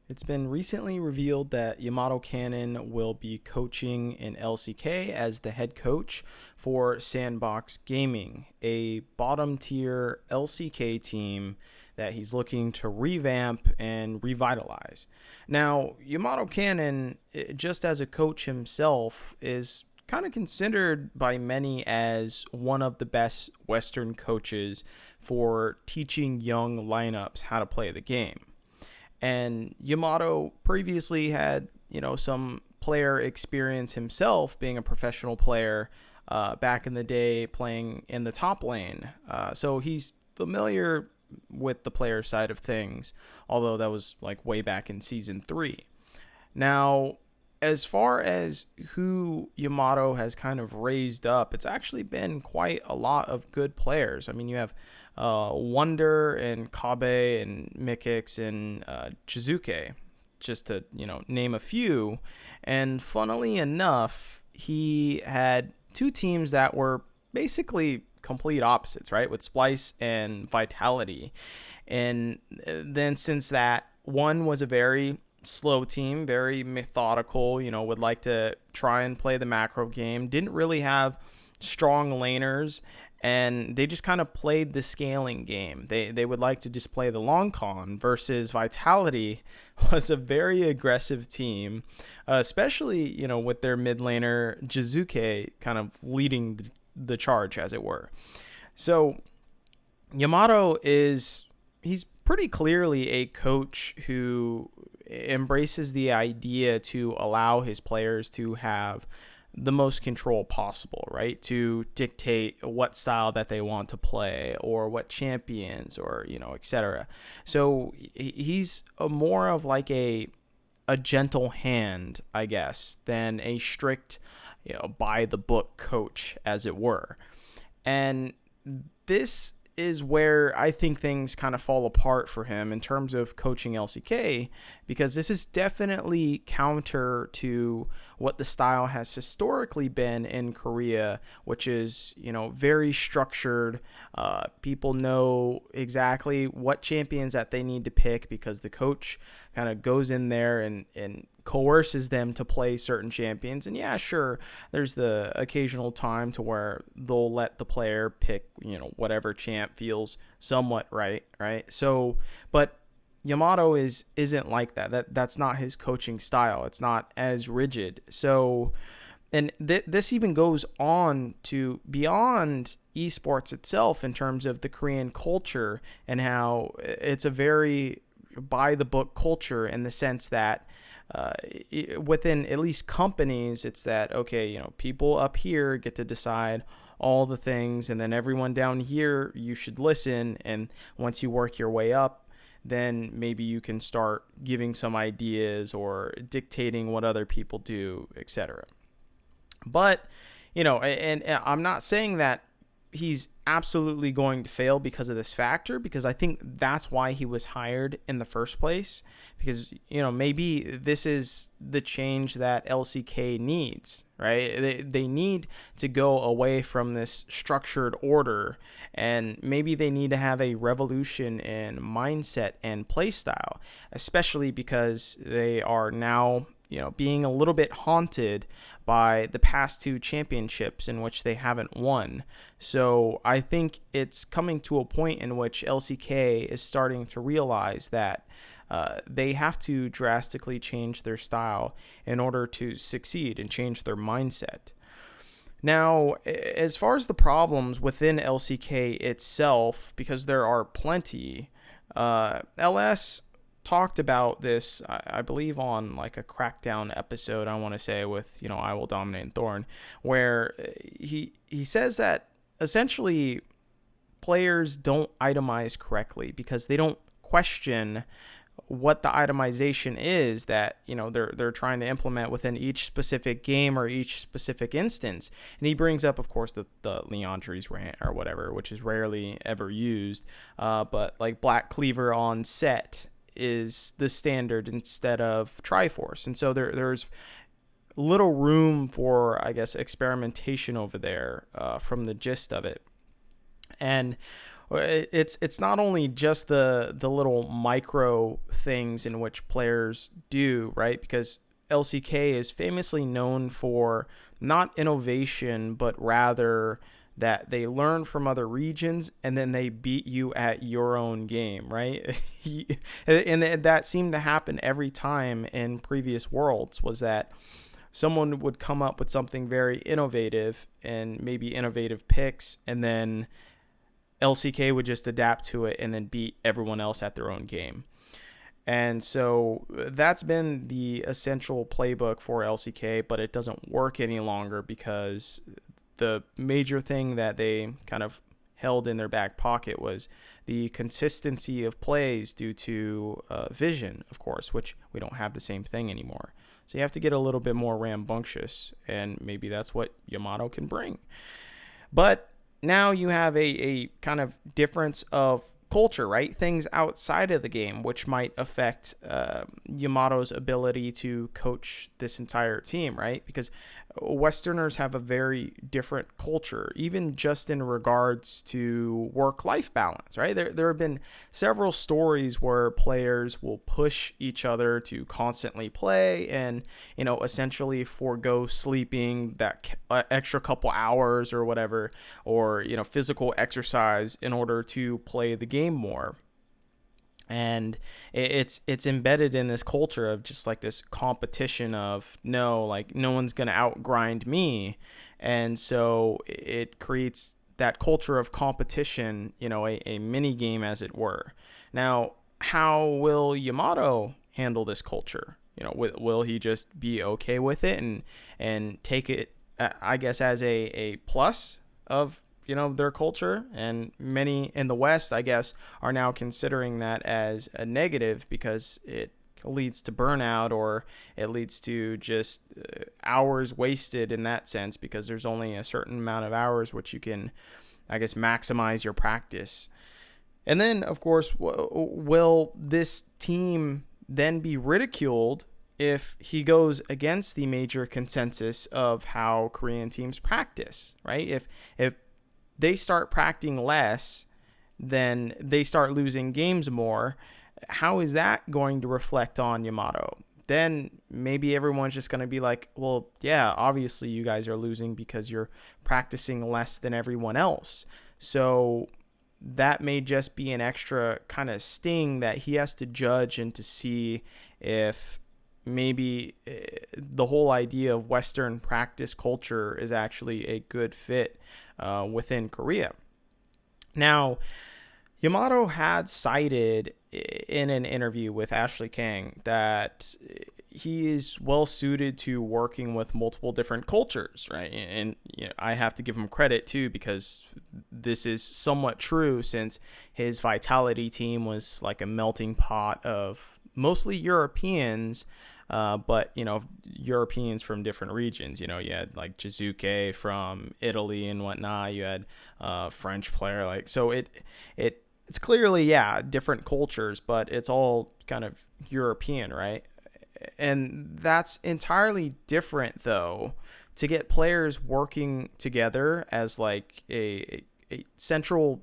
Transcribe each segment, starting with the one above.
It's been recently revealed that YamatoCannon will be coaching in LCK as the head coach for Sandbox Gaming, a bottom tier LCK team that he's looking to revamp and revitalize. Now, YamatoCannon, just as a coach himself, is kind of considered by many as one of the best Western coaches for teaching young lineups how to play the game. And Yamato previously had, some player experience himself being a professional player back in the day playing in the top lane. So he's familiar with the player side of things, although that was like way back in season 3. Now, as far as who Yamato has kind of raised up, it's actually been quite a lot of good players. I mean, you have Wonder and Kabe and Mikix and Chizuke, just to name a few. And funnily enough, he had two teams that were basically complete opposites, right? With Splice and Vitality. And then since that, one was a very slow team, very methodical, would like to try and play the macro game, didn't really have strong laners, and they just kind of played the scaling game. They would like to just play the long con, versus Vitality was a very aggressive team, especially, with their mid laner, Jizuke, kind of leading the charge, as it were. So Yamato he's pretty clearly a coach who embraces the idea to allow his players to have the most control possible, right? To dictate what style that they want to play or what champions or, etc. So he's more of like a gentle hand, I guess, than a strict, by the book coach, as it were. And this is where I think things kind of fall apart for him in terms of coaching LCK, because this is definitely counter to what the style has historically been in Korea, which is, very structured. People know exactly what champions that they need to pick because the coach kind of goes in there and coerces them to play certain champions. And yeah, sure, there's the occasional time to where they'll let the player pick, whatever champ feels somewhat right? So, but Yamato isn't like that. That's not his coaching style. It's not as rigid. So, and this even goes on to beyond esports itself in terms of the Korean culture and how it's a very by the book culture, in the sense that within at least companies, it's that, okay, people up here get to decide all the things, and then everyone down here, you should listen. And once you work your way up, then maybe you can start giving some ideas or dictating what other people do, etc. But, and I'm not saying that he's absolutely going to fail because of this factor, because I think that's why he was hired in the first place, because maybe this is the change that LCK needs, right? They need to go away from this structured order, and maybe they need to have a revolution in mindset and playstyle, especially because they are now being a little bit haunted by the past two championships in which they haven't won. So I think it's coming to a point in which LCK is starting to realize that they have to drastically change their style in order to succeed and change their mindset. Now, as far as the problems within LCK itself, because there are plenty, LS talked about this, I believe, on like a Crackdown episode, I want to say, with, I Will Dominate and Thorn, where he says that essentially players don't itemize correctly because they don't question what the itemization is that they're trying to implement within each specific game or each specific instance. And he brings up, of course, the Leandri's rant or whatever, which is rarely ever used, but like Black Cleaver on set is the standard instead of Triforce. And so there's little room for, I guess, experimentation over there, from the gist of it. And it's not only just the little micro things in which players do, right? Because LCK is famously known for not innovation, but rather that they learn from other regions and then they beat you at your own game, right? And that seemed to happen every time in previous worlds, was that someone would come up with something very innovative and maybe innovative picks, and then LCK would just adapt to it and then beat everyone else at their own game. And so that's been the essential playbook for LCK, but it doesn't work any longer because the major thing that they kind of held in their back pocket was the consistency of plays due to vision, of course, which we don't have the same thing anymore. So you have to get a little bit more rambunctious, and maybe that's what Yamato can bring. But now you have a kind of difference of culture, right? Things outside of the game, which might affect Yamato's ability to coach this entire team, right? Because Westerners have a very different culture, even just in regards to work-life balance, right? There have been several stories where players will push each other to constantly play and, essentially forego sleeping that extra couple hours or whatever, or, physical exercise in order to play the game more. And it's embedded in this culture of just like this competition of no one's going to outgrind me. And so it creates that culture of competition, a mini game, as it were. Now, how will Yamato handle this culture? Will he just be okay with it and take it, I guess, as a plus of their culture? And many in the West, I guess, are now considering that as a negative because it leads to burnout, or it leads to just hours wasted in that sense, because there's only a certain amount of hours which you can, I guess, maximize your practice. And then, of course, will this team then be ridiculed if he goes against the major consensus of how Korean teams practice, right? If they start practicing less, then they start losing games more. How is that going to reflect on Yamato? Then maybe everyone's just going to be like, well, yeah, obviously you guys are losing because you're practicing less than everyone else. So that may just be an extra kind of sting that he has to judge and to see if maybe the whole idea of Western practice culture is actually a good fit within Korea. Now, Yamato had cited in an interview with Ashley Kang that he is well suited to working with multiple different cultures, right? And I have to give him credit too, because this is somewhat true, since his Vitality team was like a melting pot of mostly Europeans, but Europeans from different regions. You had like Jizuke from Italy and whatnot. You had French player, so it's clearly different cultures, but it's all kind of European, right? And that's entirely different though, to get players working together as like a central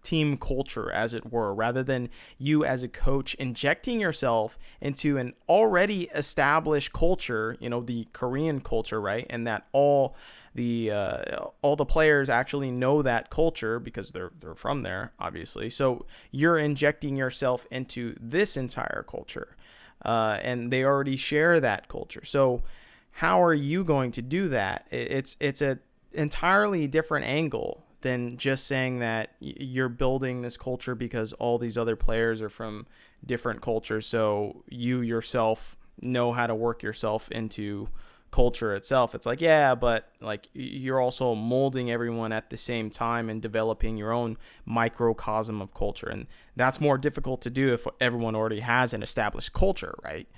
team culture, as it were, rather than you as a coach injecting yourself into an already established culture, the Korean culture, right? And that all the players actually know that culture because they're from there, obviously. So you're injecting yourself into this entire culture, and they already share that culture. So how are you going to do that? It's a entirely different angle than just saying that you're building this culture because all these other players are from different cultures, so you yourself know how to work yourself into culture itself. It's like, yeah, but like you're also molding everyone at the same time and developing your own microcosm of culture, and that's more difficult to do if everyone already has an established culture, right?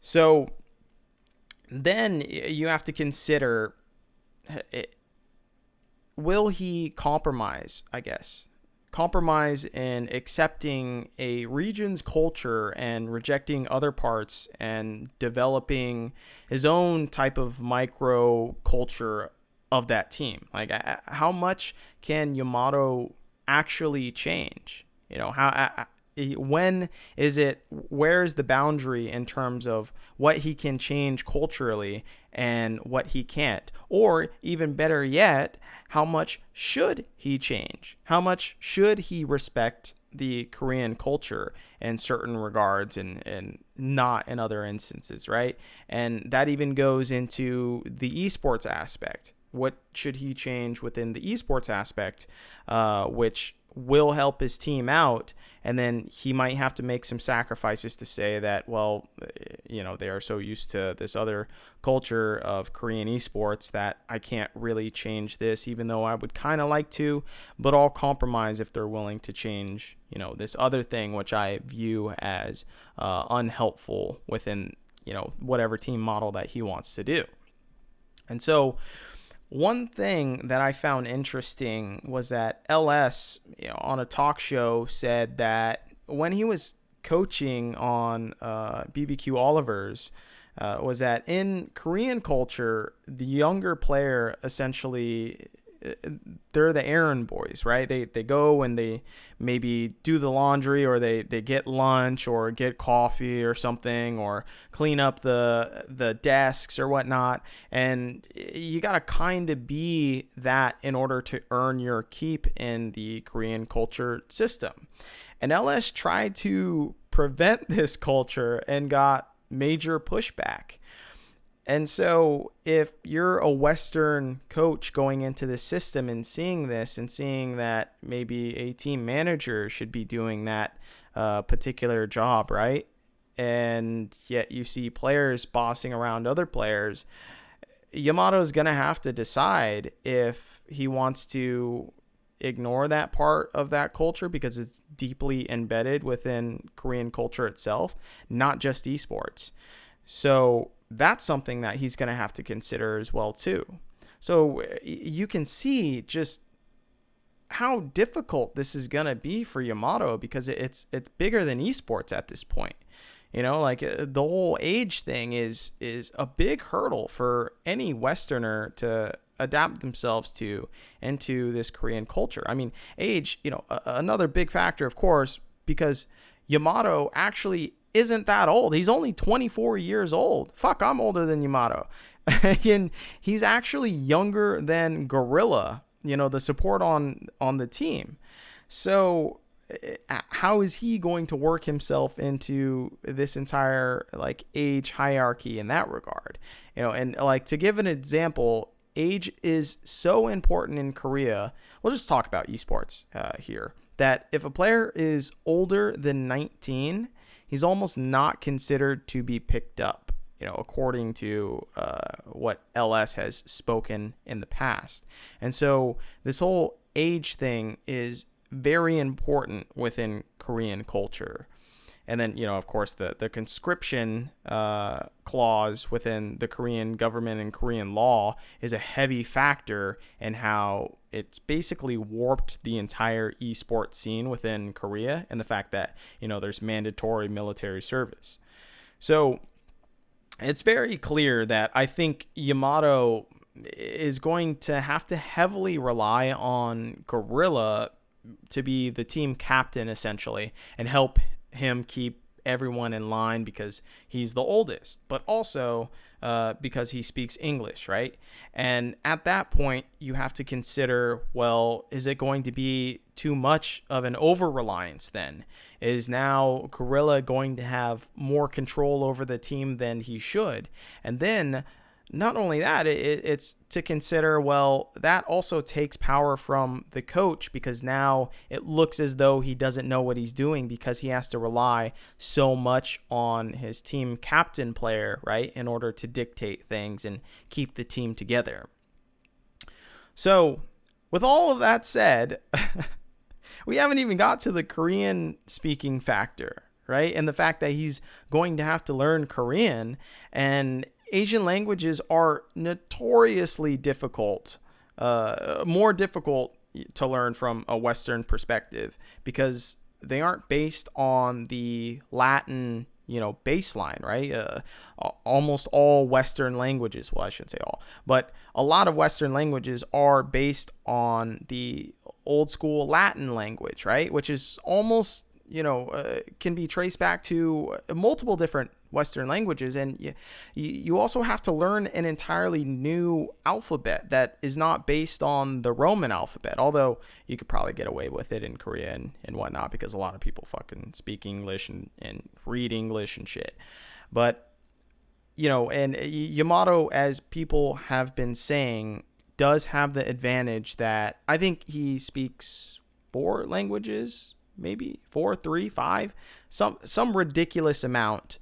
So then you have to consider, will he compromise, I guess? Compromise in accepting a region's culture and rejecting other parts and developing his own type of micro culture of that team. Like, how much can Yamato actually change? When is it, where's the boundary in terms of what he can change culturally and what he can't? Or even better yet, how much should he change? How much should he respect the Korean culture in certain regards and not in other instances, right? And that even goes into the esports aspect. What should he change within the esports aspect, which will help his team out, and then he might have to make some sacrifices to say that, well, they are so used to this other culture of Korean esports that I can't really change this, even though I would kind of like to, but I'll compromise if they're willing to change, this other thing, which I view as unhelpful within, whatever team model that he wants to do. And so one thing that I found interesting was that LS, on a talk show, said that when he was coaching on BBQ Oliver's, was that in Korean culture, the younger player essentially, they're the errand boys, right? They go and they maybe do the laundry, or they get lunch or get coffee or something, or clean up the desks or whatnot. And you got to kind of be that in order to earn your keep in the Korean culture system. And LS tried to prevent this culture and got major pushback. And so if you're a Western coach going into the system and seeing this and seeing that maybe a team manager should be doing that particular job, right? And yet you see players bossing around other players, Yamato is going to have to decide if he wants to ignore that part of that culture because it's deeply embedded within Korean culture itself, not just esports. So that's something that he's going to have to consider as well too. So you can see just how difficult this is going to be for Yamato, because it's bigger than esports at this point. The whole age thing is a big hurdle for any Westerner to adapt themselves to into this Korean culture. I mean, age, another big factor, of course, because Yamato actually isn't that old. He's only 24 years old. Fuck, I'm older than Yamato. And he's actually younger than Gorilla, the support on the team. So how is he going to work himself into this entire age hierarchy in that regard? And to give an example, age is so important in Korea. We'll just talk about esports here, that if a player is older than 19, he's almost not considered to be picked up, according to what LS has spoken in the past. And so this whole age thing is very important within Korean culture. And then, of course, the conscription clause within the Korean government and Korean law is a heavy factor in how it's basically warped the entire esports scene within Korea, and the fact that, there's mandatory military service. So it's very clear that I think Yamato is going to have to heavily rely on Gorilla to be the team captain, essentially, and help him keep everyone in line because he's the oldest, but also because he speaks English, right? And at that point, you have to consider, well, is it going to be too much of an over-reliance then? Is now Gorilla going to have more control over the team than he should? And then not only that, it's to consider, well, that also takes power from the coach, because now it looks as though he doesn't know what he's doing because he has to rely so much on his team captain player, right, in order to dictate things and keep the team together. So with all of that said, we haven't even got to the Korean speaking factor, right? And the fact that he's going to have to learn Korean, and Asian languages are notoriously difficult, more difficult to learn from a Western perspective, because they aren't based on the Latin baseline, right? Almost all Western languages, well, I shouldn't say all, but a lot of Western languages are based on the old school Latin language, right? Which is almost, can be traced back to multiple different Western languages. And you also have to learn an entirely new alphabet that is not based on the Roman alphabet, although you could probably get away with it in Korea and whatnot, because a lot of people fucking speak English and read English and shit. But, and Yamato, as people have been saying, does have the advantage that I think he speaks 4 languages, maybe 4, 3, 5, some ridiculous amount.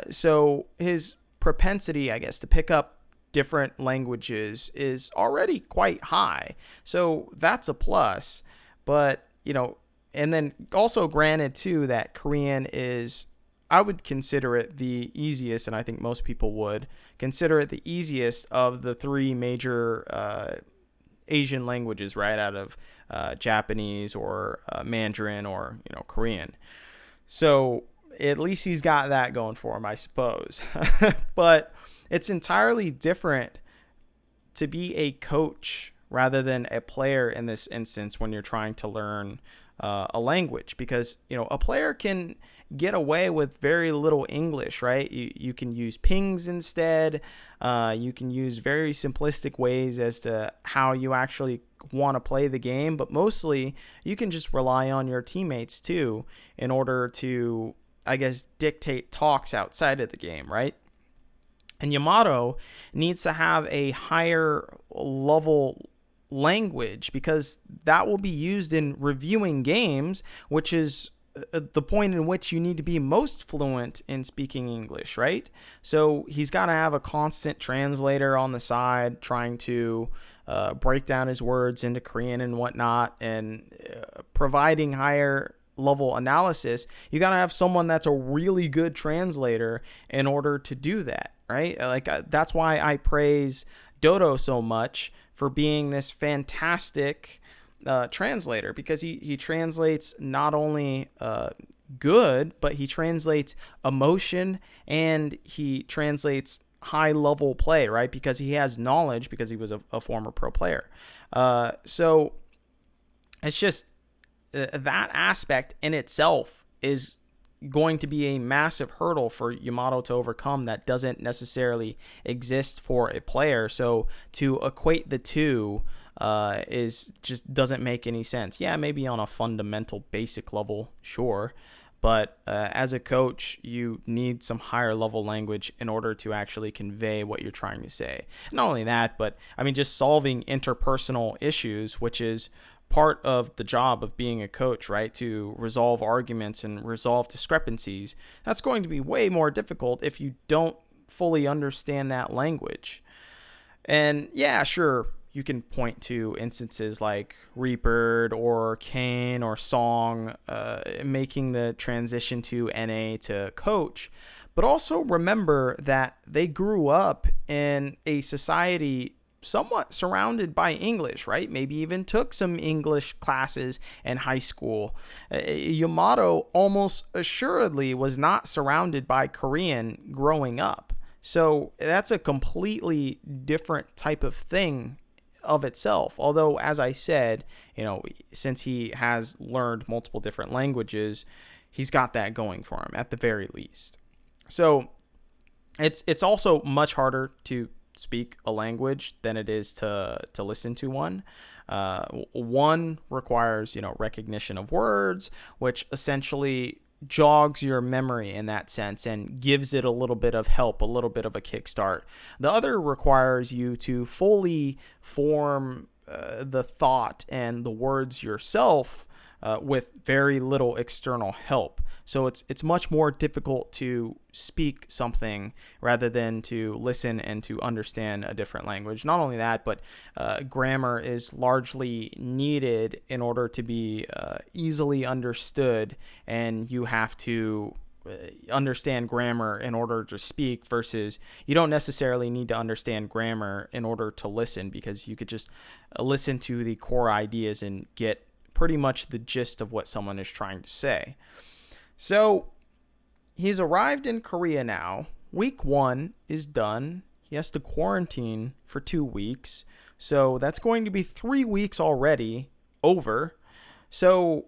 So his propensity, I guess, to pick up different languages is already quite high. So that's a plus. But, and then also granted too that Korean is, I would consider it the easiest, and I think most people would consider it the easiest of the 3 major Asian languages, right, out of Japanese or Mandarin or Korean. So at least he's got that going for him, I suppose. But it's entirely different to be a coach rather than a player in this instance when you're trying to learn a language, because a player can get away with very little English, right? You can use pings instead. You can use very simplistic ways as to how you actually want to play the game, but mostly you can just rely on your teammates too in order to, I guess, dictate talks outside of the game, right? And Yamato needs to have a higher level language, because that will be used in reviewing games, which is the point in which you need to be most fluent in speaking English, right? So he's got to have a constant translator on the side trying to break down his words into Korean and whatnot, and providing higher level analysis. You got to have someone that's a really good translator in order to do that, right? Like that's why I praise Dodo so much for being this fantastic translator, because he translates not only good, but he translates emotion and he translates high level play, right? Because he has knowledge, because he was a former pro player. So it's just that aspect in itself is going to be a massive hurdle for Yamato to overcome that doesn't necessarily exist for a player. So to equate the two is just doesn't make any sense. Yeah, maybe on a fundamental basic level, sure. But as a coach, you need some higher level language in order to actually convey what you're trying to say. Not only that, but I mean, just solving interpersonal issues, which is part of the job of being a coach, right? To resolve arguments and resolve discrepancies. That's going to be way more difficult if you don't fully understand that language. And yeah, sure, you can point to instances like Reapered or Kane or Song making the transition to NA to coach. But also remember that they grew up in a society somewhat surrounded by English, right? Maybe even took some English classes in high school. Yamato almost assuredly was not surrounded by Korean growing up. So that's a completely different type of thing of itself. Although, as I said, since he has learned multiple different languages, he's got that going for him at the very least. So it's also much harder to speak a language than it is to listen to one. One requires, recognition of words, which essentially jogs your memory in that sense and gives it a little bit of help, a little bit of a kickstart. The other requires you to fully form the thought and the words yourself with very little external help. So it's much more difficult to speak something rather than to listen and to understand a different language. Not only that, but grammar is largely needed in order to be easily understood, and you have to understand grammar in order to speak, versus you don't necessarily need to understand grammar in order to listen, because you could just listen to the core ideas and get pretty much the gist of what someone is trying to say. So he's arrived in Korea now. Week 1 is done. He has to quarantine for 2 weeks. So that's going to be 3 weeks already over. So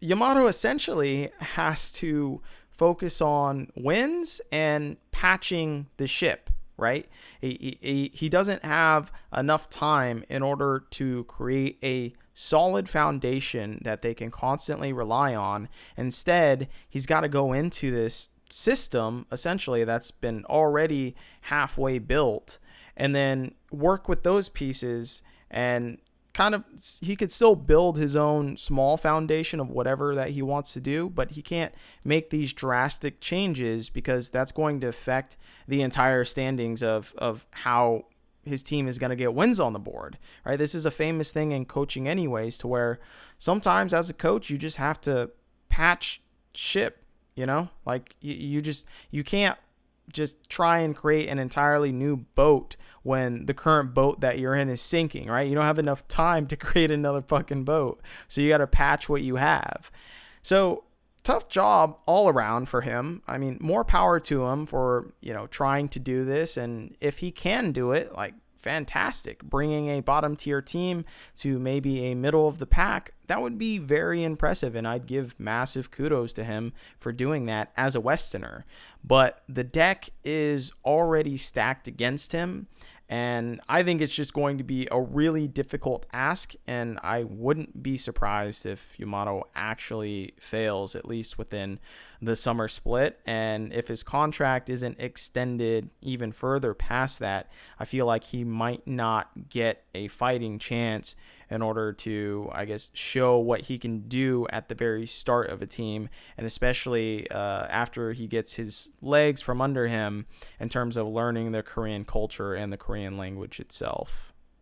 Yamato essentially has to focus on wins and patching the ship, right? He doesn't have enough time in order to create a solid foundation that they can constantly rely on. Instead, he's got to go into this system essentially that's been already halfway built and then work with those pieces, and kind of he could still build his own small foundation of whatever that he wants to do, but he can't make these drastic changes because that's going to affect the entire standings of how his team is going to get wins on the board, right? This is a famous thing in coaching anyways, to where sometimes as a coach you just have to patch ship, like you can't just try and create an entirely new boat when the current boat that you're in is sinking, right? You don't have enough time to create another fucking boat. So you got to patch what you have. So tough job all around for him. I mean, more power to him for, trying to do this. And if he can do it, like, fantastic. Bringing a bottom tier team to maybe a middle of the pack, that would be very impressive, and I'd give massive kudos to him for doing that as a Westerner. But the deck is already stacked against him, and I think it's just going to be a really difficult ask, and I wouldn't be surprised if Yamato actually fails, at least within the summer split. And if his contract isn't extended even further past that, I feel like he might not get a fighting chance in order to, I guess, show what he can do at the very start of a team, and especially after he gets his legs from under him in terms of learning the Korean culture and the Korean language itself.